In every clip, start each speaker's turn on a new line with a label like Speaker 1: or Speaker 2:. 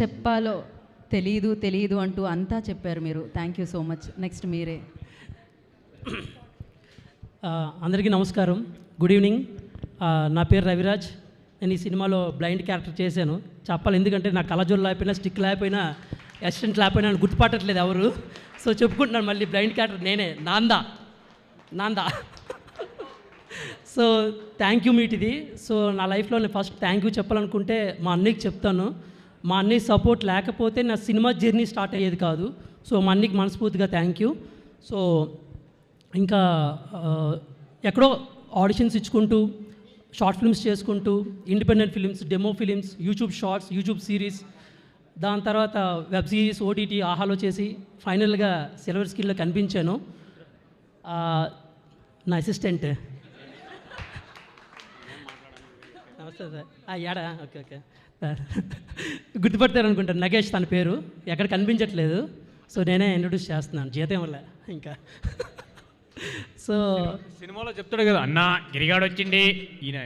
Speaker 1: చెప్పాలో తెలీదు అంటూ అంతా చెప్పారు మీరు. Thank you so much. Next మీరే.
Speaker 2: అందరికీ నమస్కారం, గుడ్ ఈవినింగ్. నా పేరు రవిరాజ్. నేను ఈ సినిమాలో బ్లైండ్ క్యారెక్టర్ చేశాను. చెప్పాలి ఎందుకంటే నా కళ్ళజోలు లేకపోయినా, స్టిక్ లేకపోయినా, అసిస్టెంట్ లేకపోయినా నన్ను గుర్తుపట్టట్లేదు ఎవరు. సో చెప్పుకుంటున్నాను మళ్ళీ బ్లైండ్ క్యారెక్టర్ నేనే, నాందా. సో థ్యాంక్ యూ మీట్ ఇది. సో నా లైఫ్లో నేను ఫస్ట్ థ్యాంక్ యూ చెప్పాలనుకుంటే మా అన్నయ్యకి చెప్తాను. మా అన్నయ్య సపోర్ట్ లేకపోతే నా సినిమా జర్నీ స్టార్ట్ అయ్యేది కాదు. సో మా అన్నయ్యకి మనస్ఫూర్తిగా థ్యాంక్ యూ. సో ఇంకా ఎక్కడో ఆడిషన్స్ ఇచ్చుకుంటూ, షార్ట్ ఫిల్మ్స్ చేసుకుంటూ, independent films, demo films, YouTube shorts, YouTube series, దాని తర్వాత వెబ్ సిరీస్, ఓటీటీ, ఆహాలో చేసి ఫైనల్గా సిల్వర్ స్క్రీన్లో కనిపించాను. నా అసిస్టెంట్ నమస్తే సార్. ఏడా ఓకే గుర్తుపడతారు అనుకుంటాను, నగేష్ తన పేరు. ఎక్కడ కనిపించట్లేదు, సో నేనే ఇంట్రొడ్యూస్ చేస్తున్నాను. జీతం వల్ల ఇంకా. సో
Speaker 3: సినిమాలో చెప్తాడు కదా, అన్న గిరిగాడు వచ్చింది ఈయన.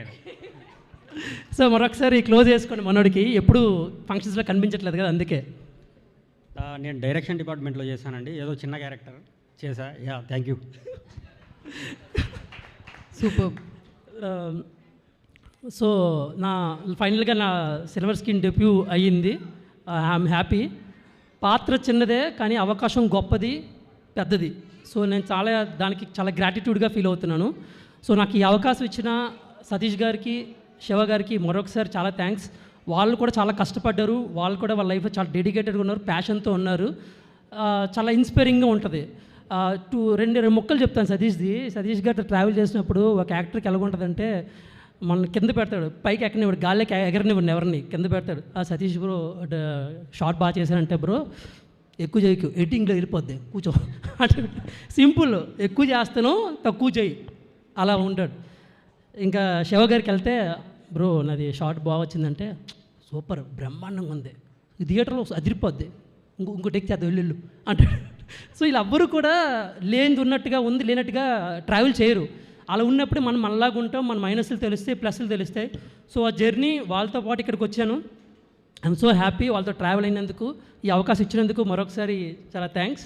Speaker 2: సో మరొకసారి క్లోజ్ చేసుకోండి. మనోడికి ఎప్పుడు ఫంక్షన్స్లో కనిపించట్లేదు కదా, అందుకే.
Speaker 4: నేను డైరెక్షన్ డిపార్ట్మెంట్లో చేశానండి, ఏదో చిన్న క్యారెక్టర్ చేశా. Thank you.
Speaker 1: సూపర్.
Speaker 2: సో ఫైనల్గా నా సిల్వర్ స్క్రీన్ డెబ్యూ అయ్యింది. I'm happy. పాత్ర చిన్నదే కానీ అవకాశం గొప్పది, పెద్దది. సో నేను దానికి చాలా గ్రాటిట్యూడ్గా ఫీల్ అవుతున్నాను. సో నాకు ఈ అవకాశం ఇచ్చిన సతీష్ గారికి, శివ గారికి మరొకసారి చాలా థ్యాంక్స్. వాళ్ళు కూడా చాలా కష్టపడ్డారు. వాళ్ళు కూడా వాళ్ళ లైఫ్లో చాలా డెడికేటెడ్గా ఉన్నారు, ప్యాషన్తో ఉన్నారు. చాలా ఇన్స్పైరింగ్గా ఉంటుంది. రెండు మొక్కలు చెప్తాను సతీష్ గారితో ట్రావెల్ చేసినప్పుడు ఒక యాక్టర్కి ఎలాగుంటుందంటే, మన కింద పెడతాడు, పైకి ఎక్కనివాడు, గాలికి ఎగరనివ్వండి ఎవరిని, కింద పెడతాడు. సతీష్ బ్రో షార్ట్ బాగా చేశారంటే, బ్రో ఎక్కువ చేయకు, ఎడిటింగ్లో వెళ్ళిపోద్ది, కూర్చో అంటే సింపుల్. ఎక్కువ చేస్తాను, తక్కువ చేయి, అలా ఉంటాడు. ఇంకా శివ గారికి వెళ్తే, బ్రో నాది షార్ట్ బాగా వచ్చిందంటే, సూపర్ బ్రహ్మాండంగా ఉంది, ఈ థియేటర్లో అదిరిపోద్ది, ఇంకో టెక్ చేద్దాం వెళ్ళు అంటాడు. సో వీళ్ళెవ్వరూ కూడా లేనిది ఉన్నట్టుగా, ఉంది లేనట్టుగా ట్రావెల్ చేయరు. అలా ఉన్నప్పుడు మనం మనలాగా ఉంటాం, మన మైనస్లు తెలుస్తాయి, ప్లస్లు తెలుస్తాయి. సో ఆ జర్నీ వాళ్ళతో పాటు ఇక్కడికి వచ్చాను. ఐఎమ్ సో హ్యాపీ వాళ్ళతో ట్రావెల్ అయినందుకు, ఈ అవకాశం ఇచ్చినందుకు మరొకసారి చాలా థ్యాంక్స్.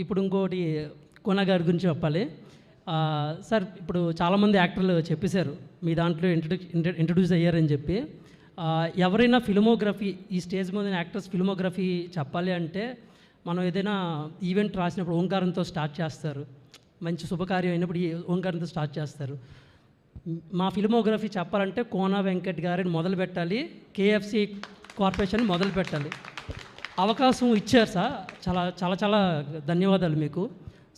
Speaker 2: ఇప్పుడు ఇంకోటి కోనా గారి గురించి చెప్పాలి. సార్ ఇప్పుడు చాలామంది యాక్టర్లు చెప్పేశారు మీ దాంట్లో ఇంట్రడ్యూస్ అయ్యారని చెప్పి. ఎవరైనా ఫిల్మోగ్రఫీ, ఈ స్టేజ్ మీద యాక్టర్స్ ఫిల్మోగ్రఫీ చెప్పాలి అంటే, మనం ఏదైనా ఈవెంట్ రాసినప్పుడు ఓంకారంతో స్టార్ట్ చేస్తారు. మంచి శుభకార్యం అయినప్పుడు ఈ ఓంకారంతో స్టార్ట్ చేస్తారు. మా ఫిల్మోగ్రఫీ చెప్పాలంటే కోనా వెంకట్ గారిని మొదలు పెట్టాలి, కేఎఫ్సి కార్పొరేషన్ మొదలు పెట్టాలి. అవకాశం ఇచ్చారు సార్, చాలా చాలా చాలా ధన్యవాదాలు మీకు.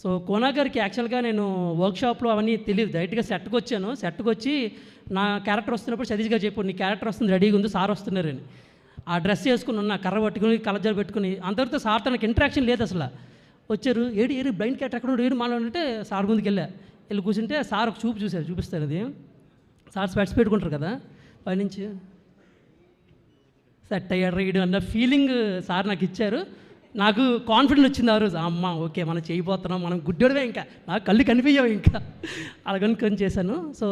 Speaker 2: సో కోనా గారికి యాక్చువల్గా నేను వర్క్షాప్లో అవన్నీ తెలియదు, డైరెక్ట్గా సెట్కి వచ్చాను. సెట్కి వచ్చి నా క్యారెక్టర్ వస్తున్నప్పుడు సతీష్ గారు చెప్పారు, నీ క్యారెక్టర్ వస్తుంది, రెడీగా ఉంది, సార్ వస్తున్నారని. ఆ డ్రెస్ వేసుకుని ఉన్న, కర్ర పట్టుకుని, కలజాలు పెట్టుకుని, అంతవరకు సార్తో నాకు ఇంటరాక్షన్ లేదు అసలు. వచ్చారు, ఏడు బ్లైండ్ క్యారెక్టర్ ఎక్కడ ఏడు మాట్లాడంటే సార్ ముందుకు వెళ్ళి కూర్చుంటే సార్ ఒక చూపిస్తారు. అది సార్ స్పెట్స్ పెట్టుకుంటారు కదా, పైనుంచి సెట్ అయ్యాడు రీడు అన్న ఫీలింగ్ సార్ నాకు ఇచ్చారు. నాకు కాన్ఫిడెన్స్ వచ్చింది ఆ రోజు, అమ్మ ఓకే మనం చేయబోతున్నాం, మనం గుడ్డోడమే, ఇంకా నాకు కళ్ళు కనిపించావు, ఇంకా అలా కనుక్కొని చేశాను. సో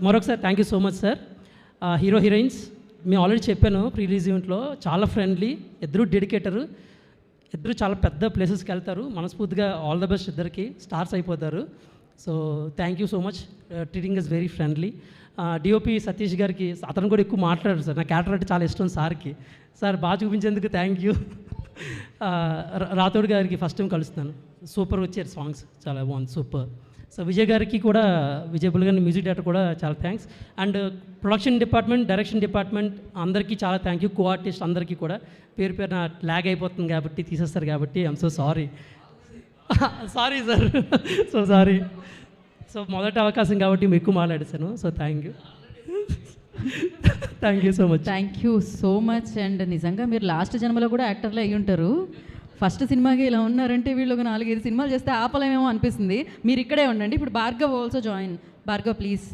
Speaker 2: మరొకసారి thank you so much sir. Hero heroines మేము ఆల్రెడీ చెప్పాను ప్రీ రిలీజ్ ఈవెంట్లో, చాలా ఫ్రెండ్లీ, ఇద్దరు డెడికేటరు, ఇద్దరు చాలా పెద్ద ప్లేసెస్కి వెళ్తారు. మనస్ఫూర్తిగా ఆల్ ద బెస్ట్, ఇద్దరికి స్టార్స్ అయిపోతారు. So thank you so much, treating is very friendly. DOP Satish గారికి, అతను కూడా ఎక్కువ మాట్లాడారు సార్, నా క్యారెక్టర్ అంటే చాలా ఇష్టం సార్కి. సార్ బాగా చూపించేందుకు థ్యాంక్ యూ. రాథోడ్ గారికి ఫస్ట్ టైం కలుస్తున్నాను, సూపర్ వచ్చారు సాంగ్స్, చాలా బాగుంది, సూపర్. సో విజయ్ గారికి కూడా, విజయబుల్ గారి మ్యూజిక్ డైరెక్టర్ కూడా చాలా thanks. And production department, direction department అందరికీ చాలా థ్యాంక్ యూ. కో ఆర్టిస్ట్ అందరికీ కూడా పేరు పేరున ల్యాగ్ అయిపోతుంది కాబట్టి, తీసేస్తారు కాబట్టి I'm so sorry sir, so sorry. So మొదటి అవకాశం కాబట్టి మీకు ఎక్కువ మాట్లాడేశాను. So thank you so much.
Speaker 1: Thank you so much. And నిజంగా మీరు లాస్ట్ జన్మలో కూడా యాక్టర్లే అయ్యి ఉంటారు. ఫస్ట్ సినిమాకి ఇలా ఉన్నారంటే వీళ్ళు ఒక 4-5 సినిమాలు చేస్తే ఆపలేమేమో అనిపిస్తుంది. మీరు ఇక్కడే ఉండండి. ఇప్పుడు Bhargav also join. Bhargav please.